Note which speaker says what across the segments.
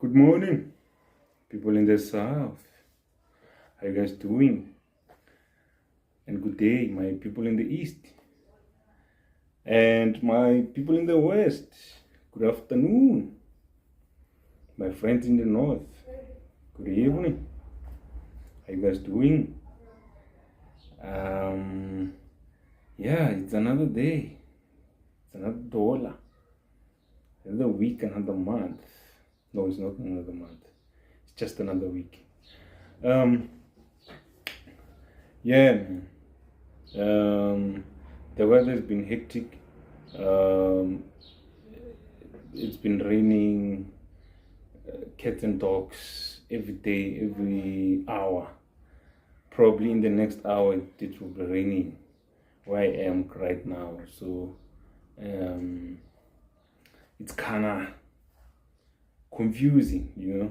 Speaker 1: Good morning, people in the south. How you guys doing? And good day, my people in the east. And my people in the west. Good afternoon. My friends in the north. Good evening. How you guys doing? Yeah, it's another day. It's another dollar. Another week, another month. No, it's not another month. It's just another week. Yeah, man. The weather has been hectic. It's been raining, cats and dogs every day, every hour. Probably in the next hour it will be raining where I am right now. So it's kind of confusing, you know.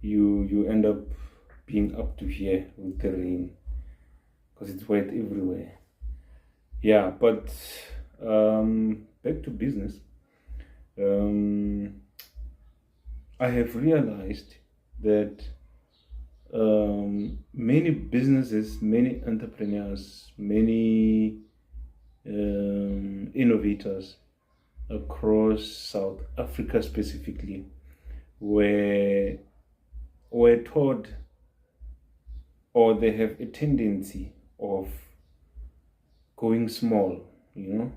Speaker 1: You end up being up to here with the rain because it's wet everywhere. Yeah, but back to business. I have realized that many businesses, many entrepreneurs, many innovators across South Africa specifically were taught, or they have a tendency of going small, you know.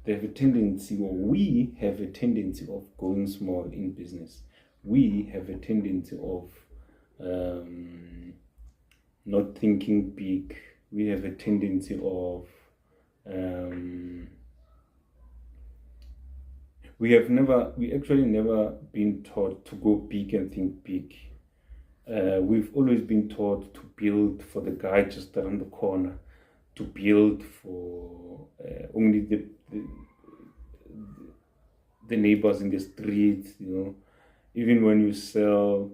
Speaker 1: They have a tendency, or we have a tendency of going small in business. We have a tendency of not thinking big. We have a tendency of we actually never been taught to go big and think big. We've always been taught to build for the guy just around the corner, to build for only the neighbors in the streets, you know. Even when you sell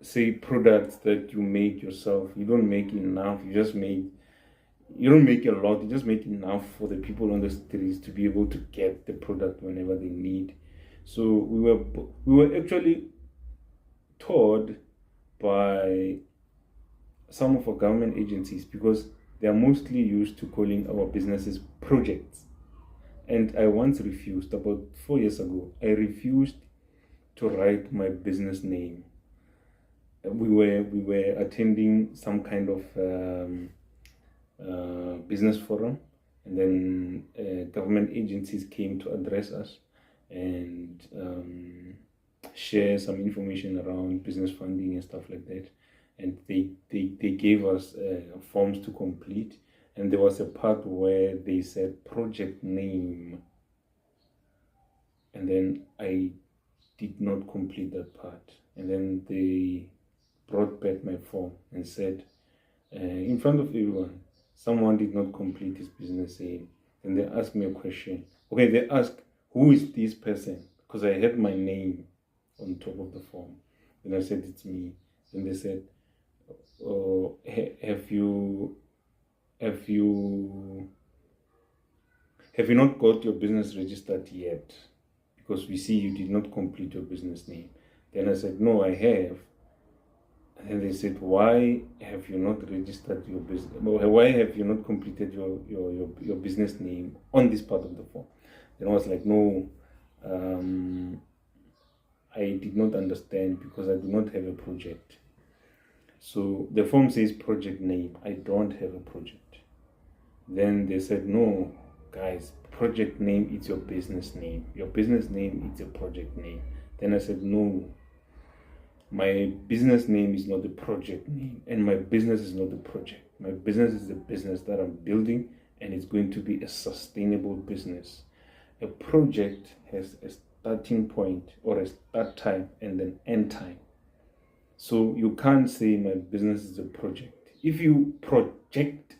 Speaker 1: say products that you make yourself, you don't make enough. You don't make a lot, you just make enough for the people on the streets to be able to get the product whenever they need. So we were actually taught by some of our government agencies, because they are mostly used to calling our businesses projects. And I once refused, about 4 years ago, I refused to write my business name. We were attending some kind of business forum, and then government agencies came to address us and share some information around business funding and stuff like that. And they gave us forms to complete, and there was a part where they said project name, and then I did not complete that part. And then they brought back my form and said, in front of everyone, someone did not complete his business name. And they asked me a question. Okay, they asked, who is this person? Because I had my name on top of the form. And I said, it's me. And they said, oh, have you not got your business registered yet? Because we see you did not complete your business name. Then I said, no, I have. And they said, why have you not registered your business? Why have you not completed your business name on this part of the form? Then I was like, no, I did not understand, because I do not have a project. So the form says project name. I don't have a project. Then they said, no, guys, project name is your business name. Your business name is your project name. Then I said, no, my business name is not the project name, and my business is not the project. My business is the business that I'm building, and it's going to be a sustainable business. A project has a starting point, or a start time, and an end time. So you can't say my business is a project. If you project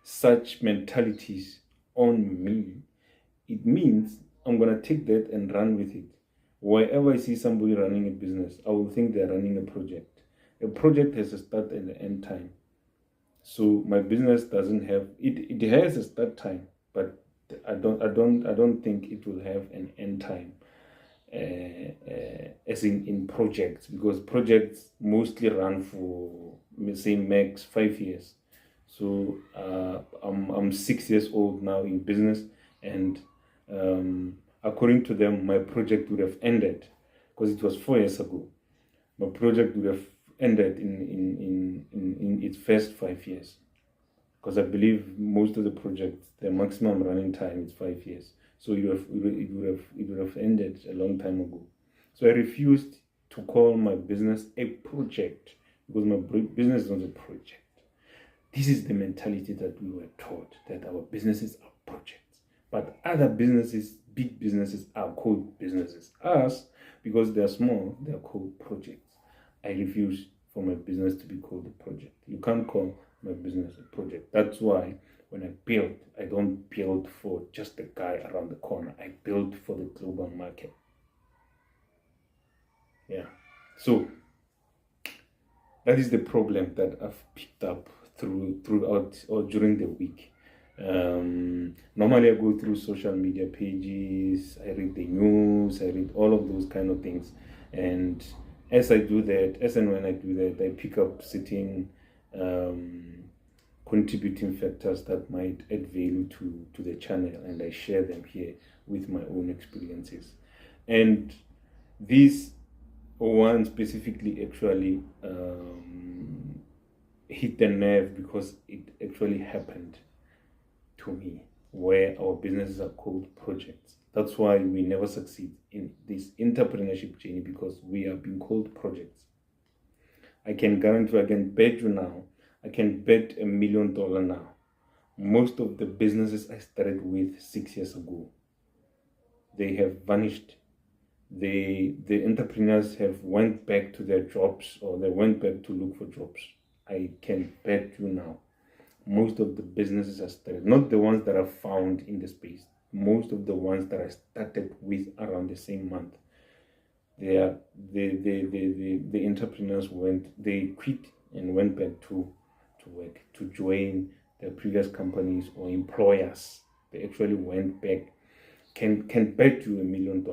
Speaker 1: such mentalities on me, it means I'm going to take that and run with it. Wherever I see somebody running a business, I will think they're running a project. A project has a start and an end time. So my business doesn't have, it has a start time, but I don't think it will have an end time, as in projects, because projects mostly run for, say, max 5 years. So I'm 6 years old now in business, and according to them, my project would have ended because it was 4 years ago. My project would have ended in its first 5 years, because I believe most of the projects, the maximum running time is 5 years. So it would have ended a long time ago. So I refused to call my business a project, because my business is not a project. This is the mentality that we were taught, that our businesses are projects. But other businesses, big businesses, are called businesses. Us, because they're small, they're called projects. I refuse for my business to be called a project. You can't call my business a project. That's why when I build, I don't build for just the guy around the corner. I build for the global market. Yeah. So that is the problem that I've picked up throughout or during the week. Normally I go through social media pages, I read the news, I read all of those kind of things, and as I do that, as and when I do that, I pick up certain contributing factors that might add value to the channel, and I share them here with my own experiences. And this one specifically actually hit the nerve, because it actually happened to me, where our businesses are called projects. That's why we never succeed in this entrepreneurship journey, because we are being called projects. I can guarantee, I can bet you now, I can bet $1 million now, most of the businesses I started with 6 years ago, they have vanished. The entrepreneurs have went back to their jobs, or they went back to look for jobs. I can bet you now, most of the businesses I started, not the ones that are found in the space, most of the ones that I started with around the same month, the entrepreneurs they quit and went back to work, to join their previous companies or employers. They actually went back. Can bet you $1 million.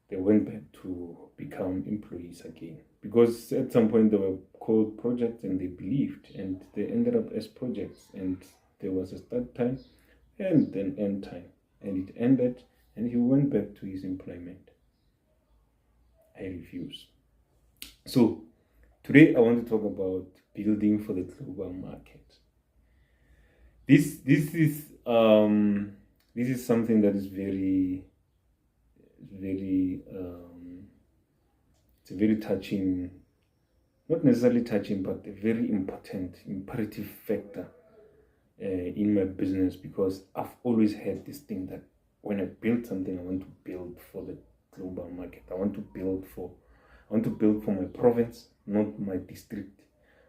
Speaker 1: They went back to become employees again, because at some point they were called projects and they believed, and they ended up as projects, and there was a start time and an end time, and it ended, and he went back to his employment. I refuse. So today I want to talk about building for the global market. This is something that is very it's a very touching, not necessarily touching, but a very important imperative factor in my business, because I've always had this thing that when I build something, I want to build for the global market. I want to build for my province, not my district.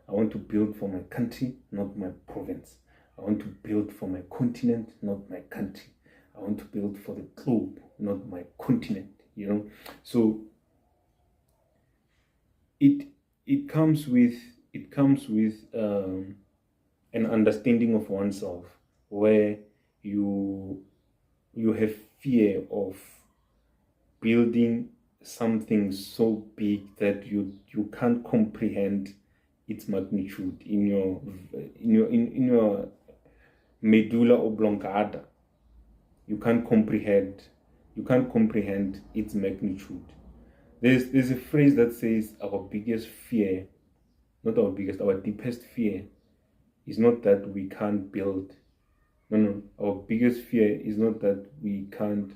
Speaker 1: I want to build for my country, not my province. I want to build for my continent, not my country. I want to build for the globe, not my continent. So it comes with an understanding of oneself, where you have fear of building something so big that you can't comprehend its magnitude in your medulla oblongata. You can't comprehend its magnitude. There's a phrase that says our deepest fear is not that we can't build. No, our biggest fear is not that we can't.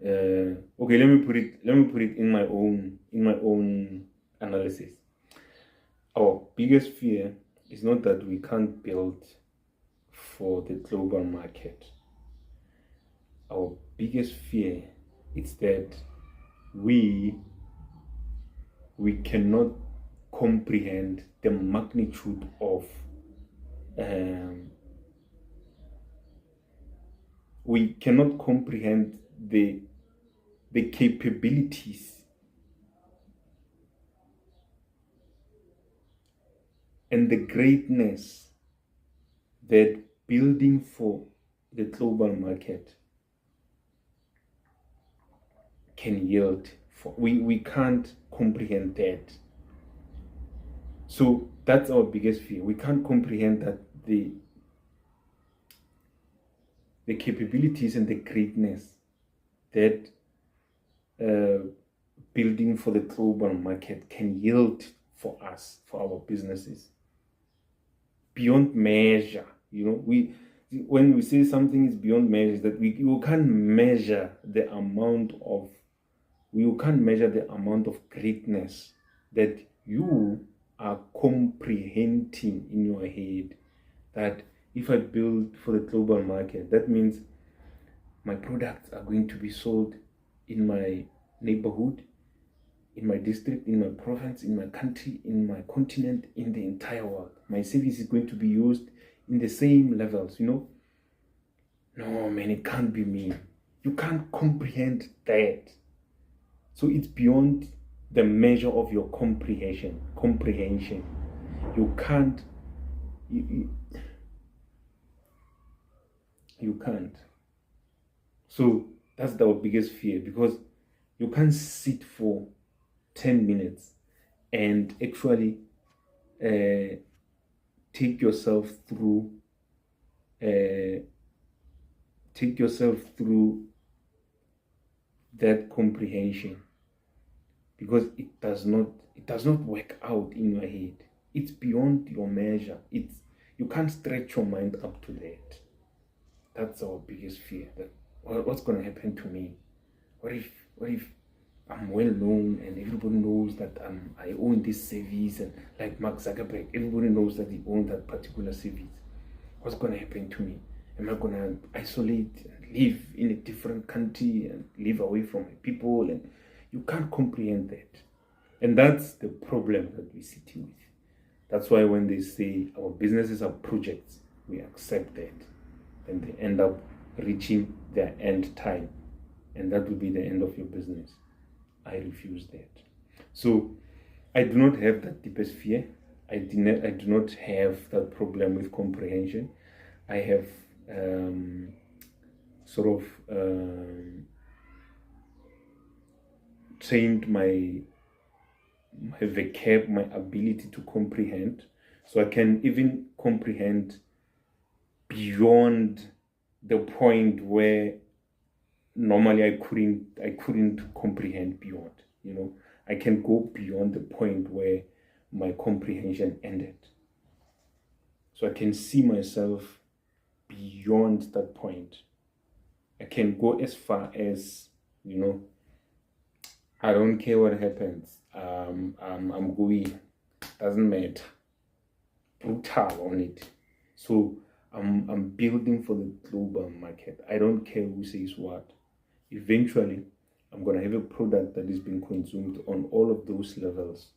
Speaker 1: Okay, let me put it in my own analysis. Our biggest fear is not that we can't build for the global market. Our biggest fear is that we cannot comprehend the magnitude of we cannot comprehend the capabilities and the greatness that building for the global market can yield for. We can't comprehend that. So that's our biggest fear. We can't comprehend that the capabilities and the greatness that building for the global market can yield for us, for our businesses, beyond measure. When we say something is beyond measure, is that you can't measure the amount of greatness that you are comprehending in your head. That if I build for the global market, that means my products are going to be sold in my neighborhood, in my district, in my province, in my country, in my continent, in the entire world. My service is going to be used in the same levels, No, man, it can't be me. You can't comprehend that. So it's beyond the measure of your comprehension. You can't. You can't. So that's our biggest fear, because you can't sit for 10 minutes and actually take yourself through that comprehension, because it does not work out in your head. It's beyond your measure. You can't stretch your mind up to that. That's our biggest fear. That what's going to happen to me? What if I'm well known and everybody knows that I own this service, and like Mark Zuckerberg, everybody knows that he owns that particular service. What's going to happen to me? Am I going to isolate and live in a different country and live away from my people? And you can't comprehend that. And that's the problem that we're sitting with. That's why when they say our businesses are projects, we accept that. And they end up reaching their end time. And that will be the end of your business. I refuse that. So I do not have that deepest fear. I do not have that problem with comprehension. I have trained my vocab, my ability to comprehend, so I can even comprehend beyond the point where normally I couldn't comprehend beyond. I can go beyond the point where my comprehension ended. So I can see myself beyond that point. I can go as far as, I don't care what happens. I'm going. Doesn't matter. Brutal on it. So I'm building for the global market. I don't care who says what. Eventually, I'm going to have a product that is being consumed on all of those levels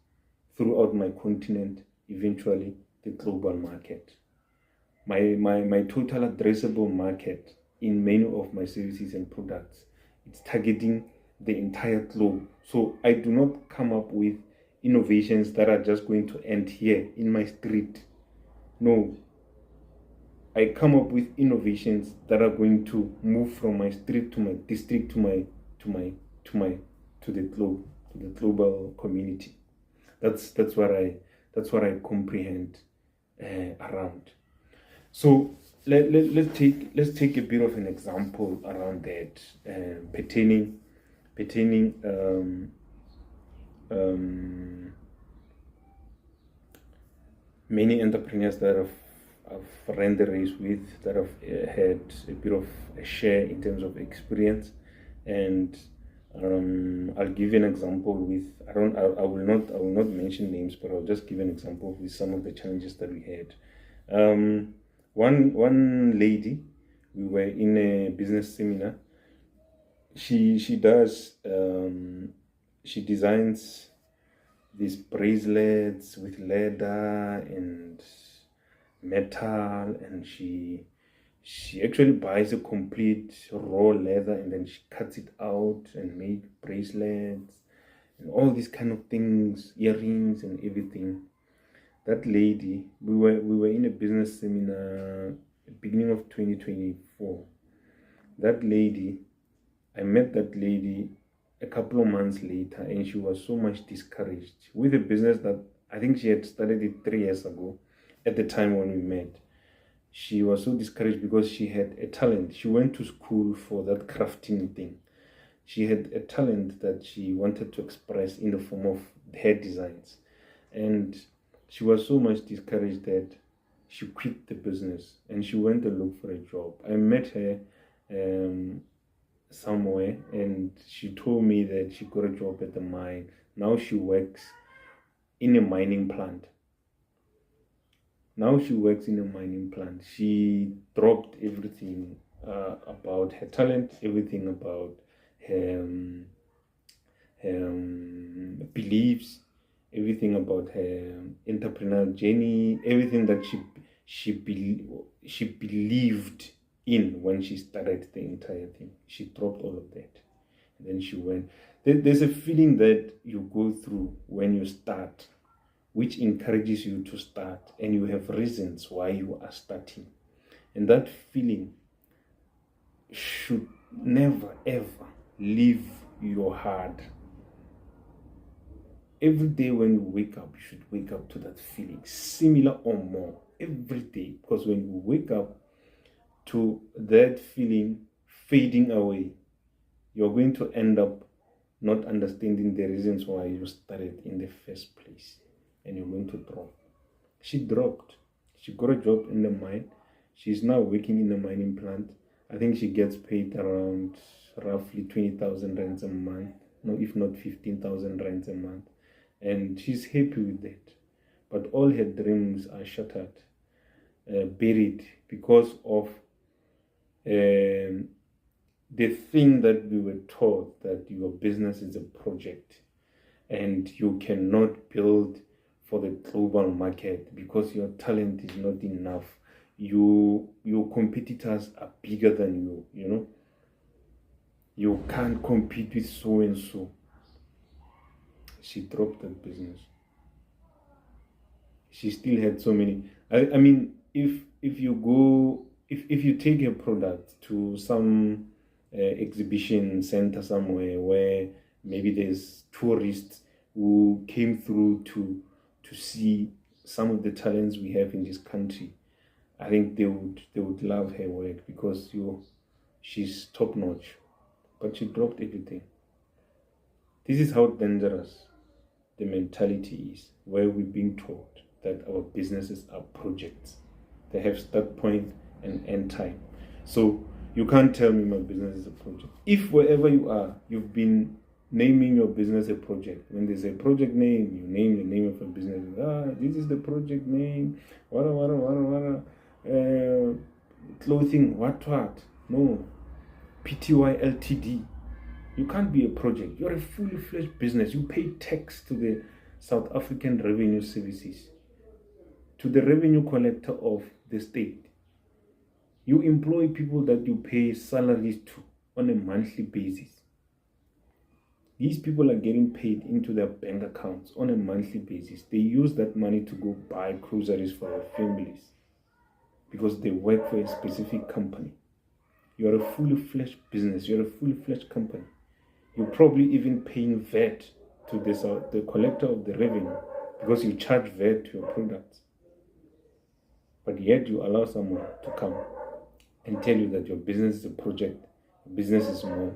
Speaker 1: throughout my continent, eventually the global market. My total addressable market in many of my services and products, it's targeting the entire globe. So I do not come up with innovations that are just going to end here in my street. No, I come up with innovations that are going to move from my street to my district to the globe, to the global community. That's what I comprehend around. So let's take a bit of an example around that, pertaining many entrepreneurs that I've ran the race with, that have had a bit of a share in terms of experience, and I'll give you an example with I will not mention names, but I'll just give an example with some of the challenges that we had. One lady, we were in a business seminar. She designs these bracelets with leather and metal, and she actually buys a complete raw leather, and then she cuts it out and make bracelets and all these kind of things, earrings and everything. That lady, we were in a business seminar beginning of 2024, before. That lady, I met that lady a couple of months later, and she was so much discouraged with a business that I think she had started it 3 years ago at the time when we met. She was so discouraged because she had a talent. She went to school for that crafting thing. She had a talent that she wanted to express in the form of hair designs. And she was so much discouraged that she quit the business and she went to look for a job. I met her somewhere, and she told me that she got a job at the mine. Now she works in a mining plant. She dropped everything about her talent, everything about her beliefs, everything about her entrepreneurial journey, everything that she believed in when she started the entire thing. She dropped all of that. And then she went. There's a feeling that you go through when you start, which encourages you to start, and you have reasons why you are starting. And that feeling should never ever leave your heart. Every day when you wake up, you should wake up to that feeling, similar or more, every day. Because when you wake up to that feeling fading away, you're going to end up not understanding the reasons why you started in the first place, and you're going to drop. She dropped. She got a job in the mine. She's now working in a mining plant. I think she gets paid around roughly 20,000 rands a month, no, if not 15,000 rands a month. And she's happy with that. But all her dreams are shattered, buried, because of the thing that we were taught, that your business is a project and you cannot build for the global market because your talent is not enough. Your competitors are bigger than you, you know. You can't compete with so and so. She dropped that business. She still had so many. I mean, if you take a product to some exhibition center somewhere where maybe there's tourists who came through to see some of the talents we have in this country, I think they would love her work because she's top notch. But she dropped everything. This is how dangerous the mentality is, where we're being taught that our businesses are projects. They have start point and end time. So you can't tell me my business is a project. If wherever you are, you've been naming your business a project. When there's a project name, you name the name of a business. This is the project name. Clothing, what? No. PTY Ltd. You can't be a project. You're a fully fledged business. You pay tax to the South African Revenue Services, to the revenue collector of the state. You employ people that you pay salaries to on a monthly basis. These people are getting paid into their bank accounts on a monthly basis. They use that money to go buy groceries for their families because they work for a specific company. You're a fully fledged business. You're a fully fledged company. You're probably even paying VAT to the collector of the revenue because you charge VAT to your products. But yet you allow someone to come and tell you that your business is a project, your business is small.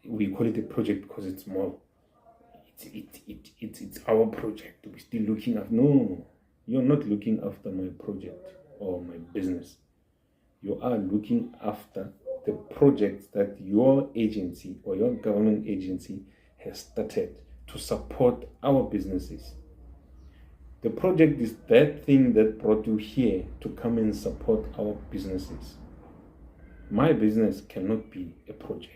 Speaker 1: We call it a project because it's small. It's our project. We're still looking after. No, you're not looking after my project or my business. You are looking after the projects that your agency or your government agency has started to support our businesses. The project is that thing that brought you here to come and support our businesses. My business cannot be a project.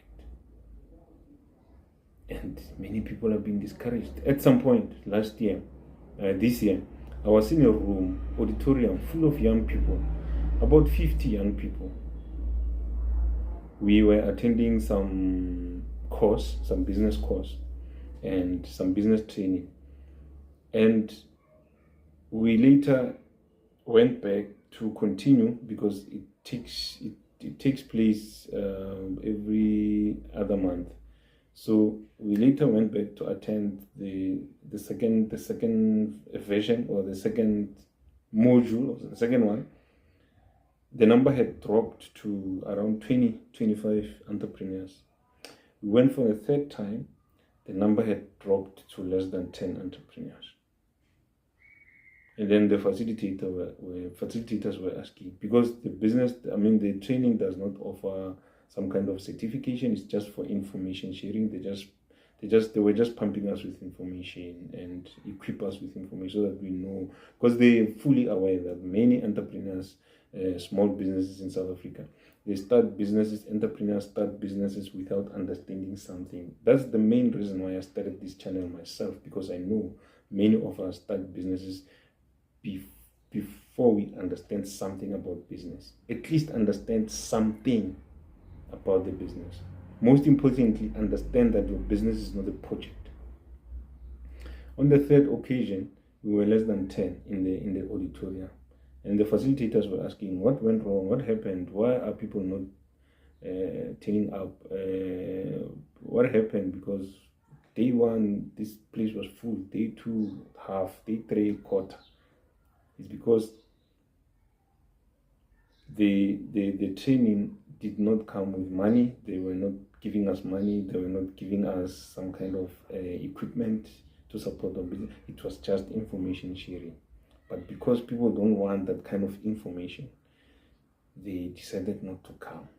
Speaker 1: And many people have been discouraged. At some point this year, I was in a room, auditorium full of young people, about 50 young people. We were attending some business course, and some business training. And we later went back to continue because it takes place every other month. So we later went back to attend the second version, or the second module, or the second one. The number had dropped to around 20-25 entrepreneurs. We went for the third time. The number had dropped to less than 10 entrepreneurs. And then the facilitators were asking, because the training does not offer some kind of certification. It's just for information sharing. They were just pumping us with information and equip us with information so that we know, because they're fully aware that many entrepreneurs, small businesses in South Africa, entrepreneurs start businesses without understanding something. That's the main reason why I started this channel myself, because I know many of us start businesses before we understand something about business. At least understand something about the business. Most importantly, understand that your business is not a project. On the third occasion, we were less than 10 in the auditorium, and the facilitators were asking, what went wrong, what happened, why are people not turning up, what happened, because day one this place was full, day two half, day three quarter. It's because the training did not come with money. They were not giving us money. They were not giving us some kind of equipment to support our business. It was just information sharing. But because people don't want that kind of information, they decided not to come.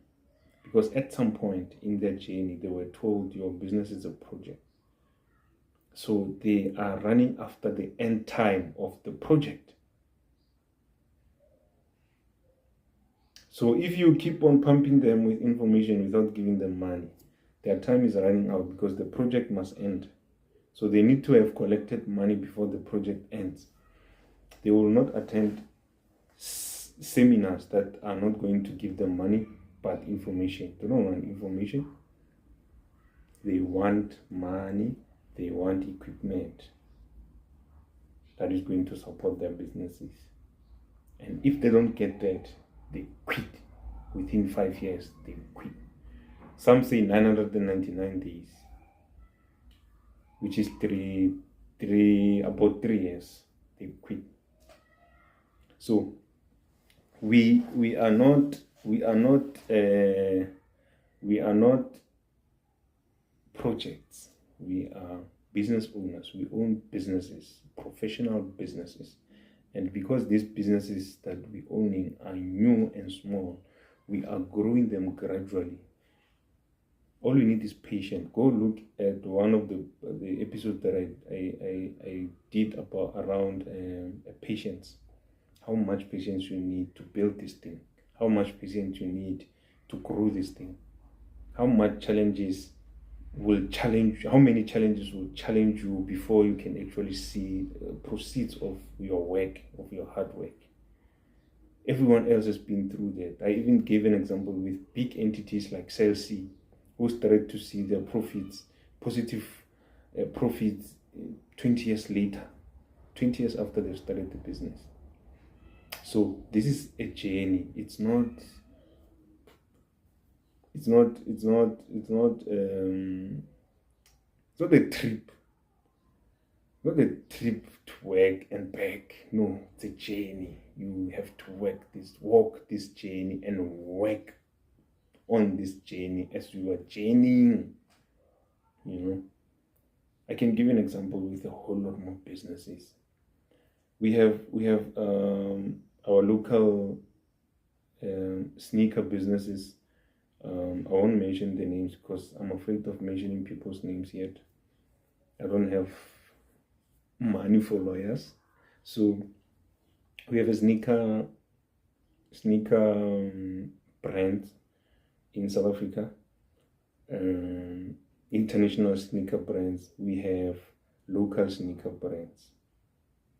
Speaker 1: Because at some point in their journey, they were told your business is a project. So they are running after the end time of the project. So if you keep on pumping them with information without giving them money, their time is running out, because the project must end. So they need to have collected money before the project ends. They will not attend seminars that are not going to give them money, but information. They don't want information. They want money. They want equipment that is going to support their businesses. And if they don't get that, they quit. Within 5 years, they quit. Some say 999 days, which is about 3 years. They quit. So we are not projects. We are business owners. We own businesses, professional businesses. And because these businesses that we're owning are new and small, we are growing them gradually. All you need is patience. Go look at one of the episodes that I did around patience. How much patience you need to build this thing. How much patience you need to grow this thing. How many challenges will challenge you before you can actually see proceeds of your work, of your hard work. Everyone else has been through that. I even gave an example with big entities like C, who started to see their positive profits 20 years later, 20 years after they've started the business. So this is a journey. It's not a trip. Not a trip to work and back. No, it's a journey. You have to walk this journey and work on this journey as you are journeying. I can give an example with a whole lot more businesses. We have our local sneaker businesses. I won't mention the names because I'm afraid of mentioning people's names yet. I don't have money for lawyers. So we have a sneaker brand in South Africa. International sneaker brands. We have local sneaker brands.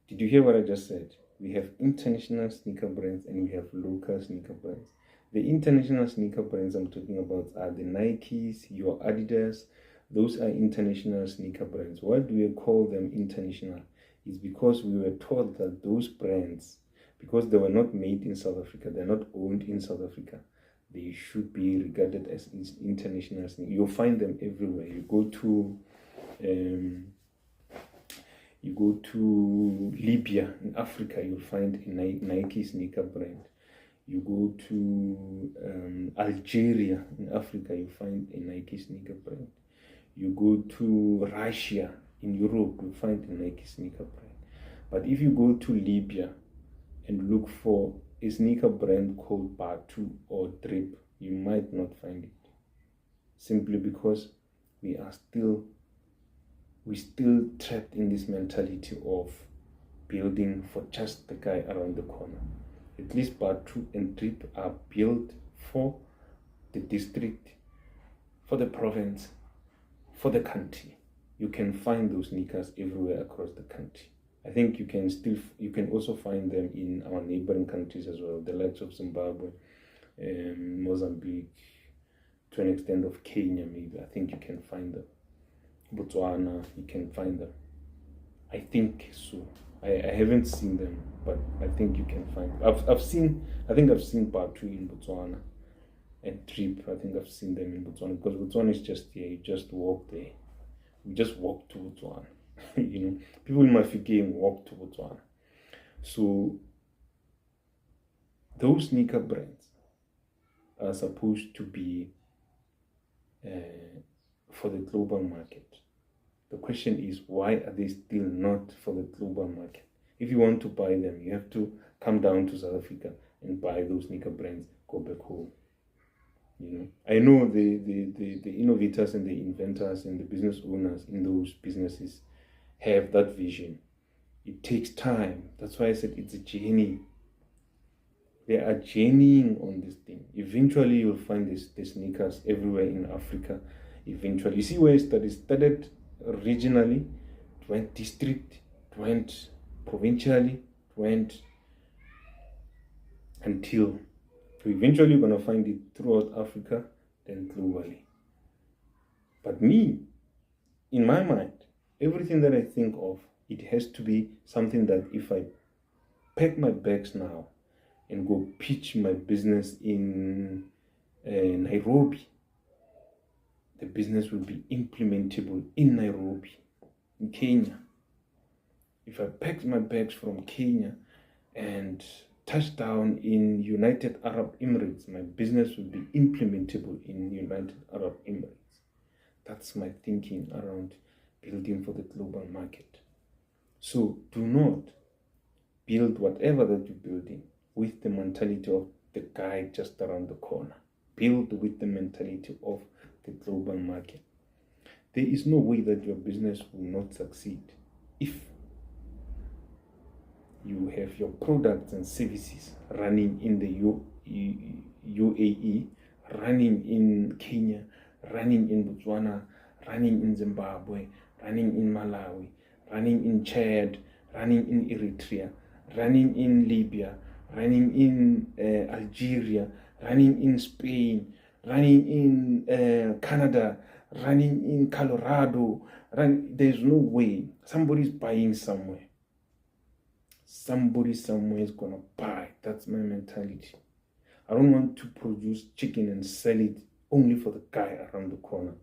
Speaker 1: Did you hear what I just said? We have international sneaker brands and we have local sneaker brands. The international sneaker brands I'm talking about are the Nikes, your Adidas. Those are international sneaker brands. Why do we call them international? It's because we were taught that those brands, because they were not made in South Africa, they're not owned in South Africa, they should be regarded as international sneakers. You'll find them everywhere. You go to Libya in Africa, you'll find a Nike sneaker brand. You go to Algeria in Africa, you find a Nike sneaker brand. You go to Russia in Europe, you find a Nike sneaker brand. But if you go to Libya and look for a sneaker brand called Batu or Drip, you might not find it. Simply because we still trapped in this mentality of building for just the guy around the corner. At least Batu and Drip are built for the district, for the province, for the country. You can find those sneakers everywhere across the country. I think you can also find them in our neighboring countries as well, the likes of Zimbabwe, Mozambique, to an extent of Kenya maybe. I think you can find them. Botswana, you can find them. I think so. I haven't seen them, but I think you can find them. I've seen Batu in Botswana and Drip. I think I've seen them in Botswana, because Botswana is just here. You just walk there. We just walk to Botswana. You know, people in Mafeking walk to Botswana. So those sneaker brands are supposed to be for the global market. The question is, why are they still not for the global market? If you want to buy them, you have to come down to South Africa and buy those sneaker brands, go back home. You know, I know the innovators and the inventors and the business owners in those businesses have that vision. It takes time. That's why I said it's a journey. They are journeying on this thing. Eventually, you'll find the sneakers everywhere in Africa. Eventually, you see where it started regionally, it went district, it went provincially, it went until eventually you're going to find it throughout Africa, then globally. But me, in my mind, everything that I think of, it has to be something that if I pack my bags now and go pitch my business in Nairobi, the business will be implementable in Nairobi, in Kenya. If I pack my bags from Kenya and touch down in United Arab Emirates, my business will be implementable in United Arab Emirates. That's my thinking around building for the global market. So do not build whatever that you're building with the mentality of the guy just around the corner. Build with the mentality of the global market. There is no way that your business will not succeed if you have your products and services running in the UAE, running in Kenya, running in Botswana, running in Zimbabwe, running in Malawi, running in Chad, running in Eritrea, running in Libya, running in Algeria, running in Spain, running in Canada, running in Colorado. There's no way. Somebody's buying somewhere. Somebody somewhere is going to buy. That's my mentality. I don't want to produce chicken and sell it only for the guy around the corner.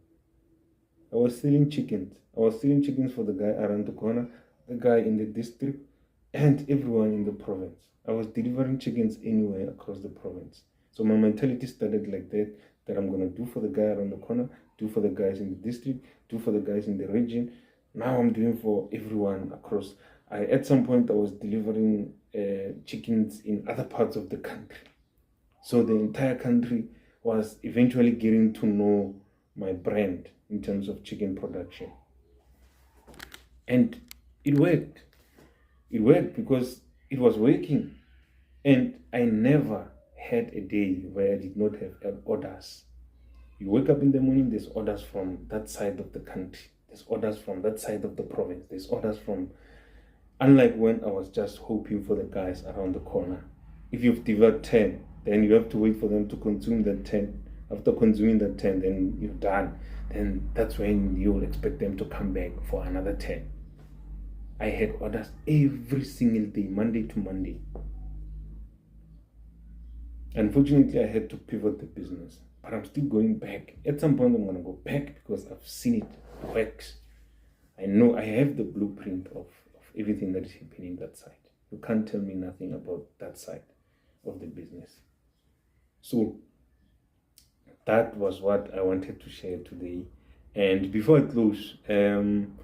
Speaker 1: I was selling chickens. I was selling chickens for the guy around the corner, the guy in the district, and everyone in the province. I was delivering chickens anywhere across the province. So my mentality started like that I'm going to do for the guy around the corner, do for the guys in the district, do for the guys in the region. Now I'm doing for everyone across. At some point, I was delivering chickens in other parts of the country. So the entire country was eventually getting to know my brand in terms of chicken production. And it worked. It worked because it was working. And I never had a day where I did not have orders. You wake up in the morning, there's orders from that side of the country. There's orders from that side of the province. There's orders from... Unlike when I was just hoping for the guys around the corner. If you've delivered 10, then you have to wait for them to consume that 10. After consuming that 10, then you're done. Then that's when you'll expect them to come back for another 10. I had orders every single day, Monday to Monday. Unfortunately, I had to pivot the business, but I'm still going back. At some point, I'm going to go back because I've seen it works. I know I have the blueprint of everything that is happening that side. You can't tell me nothing about that side of the business. So that was what I wanted to share today. And before I close, I'm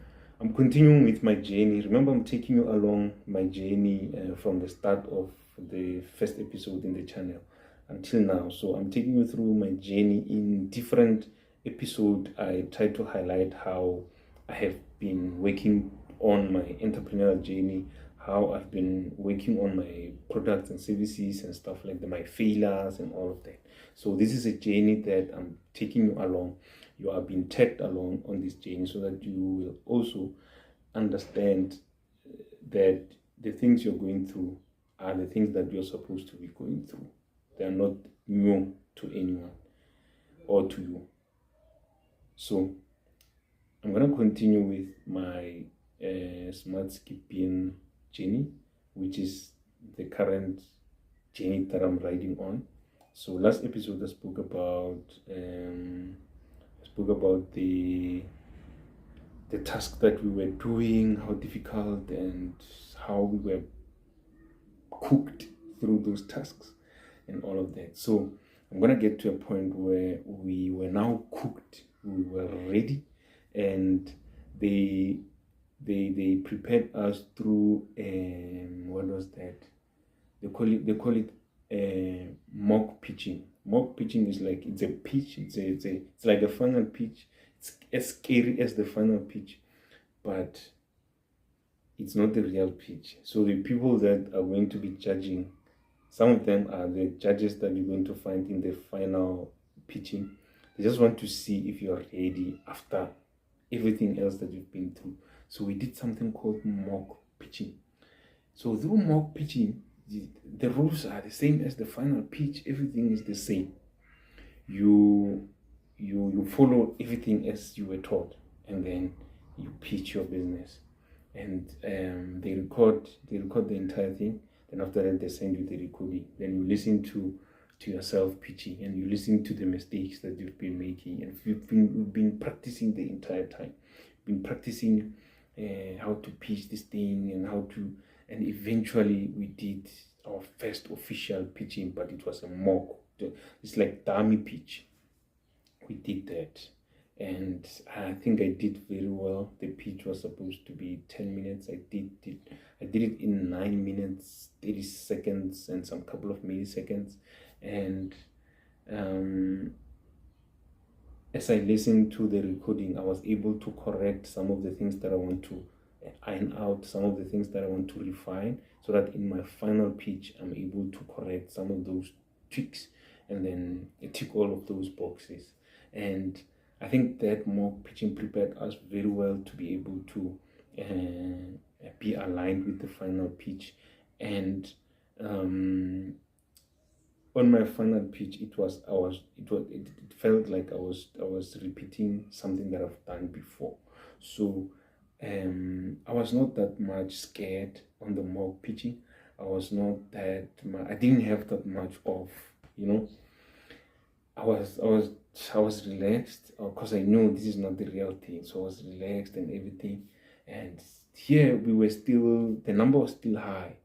Speaker 1: continuing with my journey. Remember, I'm taking you along my journey from the start of the first episode in the channel until now. So I'm taking you through my journey in different episodes. I try to highlight how I have been working on my entrepreneurial journey, how I've been working on my products and services and stuff like that, my failures and all of that. So this is a journey that I'm taking you along. You are being tagged along on this journey so that you will also understand that the things you're going through are the things that you're supposed to be going through. They are not new to anyone or to you. So I'm going to continue with my smart skipping journey, which is the current journey that I'm riding on. So last episode I spoke about the task that we were doing, how difficult and how we were cooked through those tasks and all of that. So I'm gonna get to a point where we were now cooked, we were ready, and they prepared us through what was that? They call it mock pitching. Mock pitching is like it's a pitch. It's like a final pitch. It's as scary as the final pitch, but it's not the real pitch. So the people that are going to be judging, some of them are the judges that you're going to find in the final pitching. They just want to see if you're ready after everything else that you've been through. So we did something called mock pitching. So through mock pitching, the rules are the same as the final pitch. Everything is the same. You follow everything as you were taught, and then you pitch your business. And they record the entire thing. Then after that, they send you the recording. Then you listen to yourself pitching, and you listen to the mistakes that you've been making. And we've been practicing the entire time. Been practicing how to pitch this thing and eventually we did our first official pitching, but it was a mock. It's like dummy pitch. We did that, and I think I did very well. The pitch was supposed to be 10 minutes. I did it in 9 minutes, 30 seconds, and some couple of milliseconds. And as I listened to the recording, I was able to correct some of the things that I want to iron out, some of the things that I want to refine, so that in my final pitch, I'm able to correct some of those tweaks and then tick all of those boxes. And I think that mock pitching prepared us very well to be able to be aligned with the final pitch. And on my final pitch, it felt like I was repeating something that I've done before. So I was not that much scared on the mock pitching. I didn't have that much of, I was relaxed because I know this is not the real thing. So I was relaxed and everything. And here the number was still high.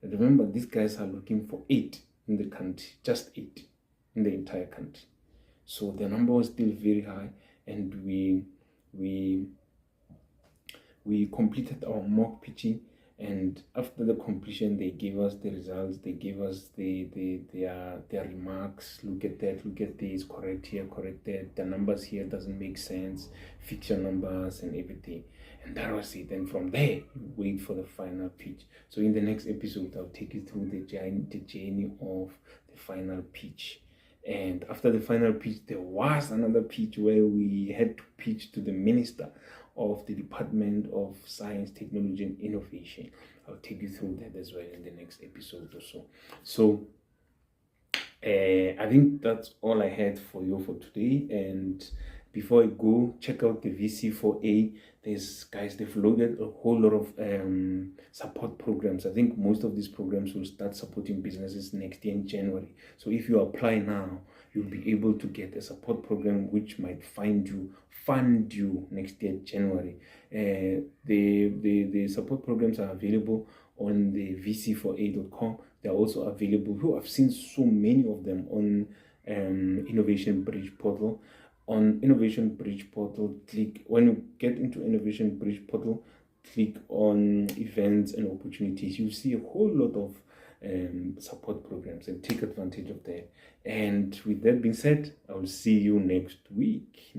Speaker 1: And remember, these guys are looking for 8 in the country, just 8 in the entire country. So the number was still very high, and we completed our mock pitching. And after the completion, they gave us the results. They gave us their remarks. Look at that. Look at this. Correct here. Correct that. The numbers here doesn't make sense. Fix your numbers and everything. And that was it. And from there, you wait for the final pitch. So in the next episode, I'll take you through the journey of the final pitch. And after the final pitch, there was another pitch where we had to pitch to the minister of the Department of Science, Technology and Innovation. I'll take you through that as well in the next episode or so. So I think that's all I had for you for today. And before I go, check out the VC4A. They've loaded a whole lot of support programs. I think most of these programs will start supporting businesses next year in January. So if you apply now, you'll be able to get a support program which might fund you next year January. The support programs are available on the vc4a.com. They're also available. I've seen so many of them on Innovation Bridge portal. On Innovation Bridge portal, when you get into Innovation Bridge portal, click on events and opportunities. You see a whole lot of support programs, and take advantage of that. And with that being said, I will see you next week.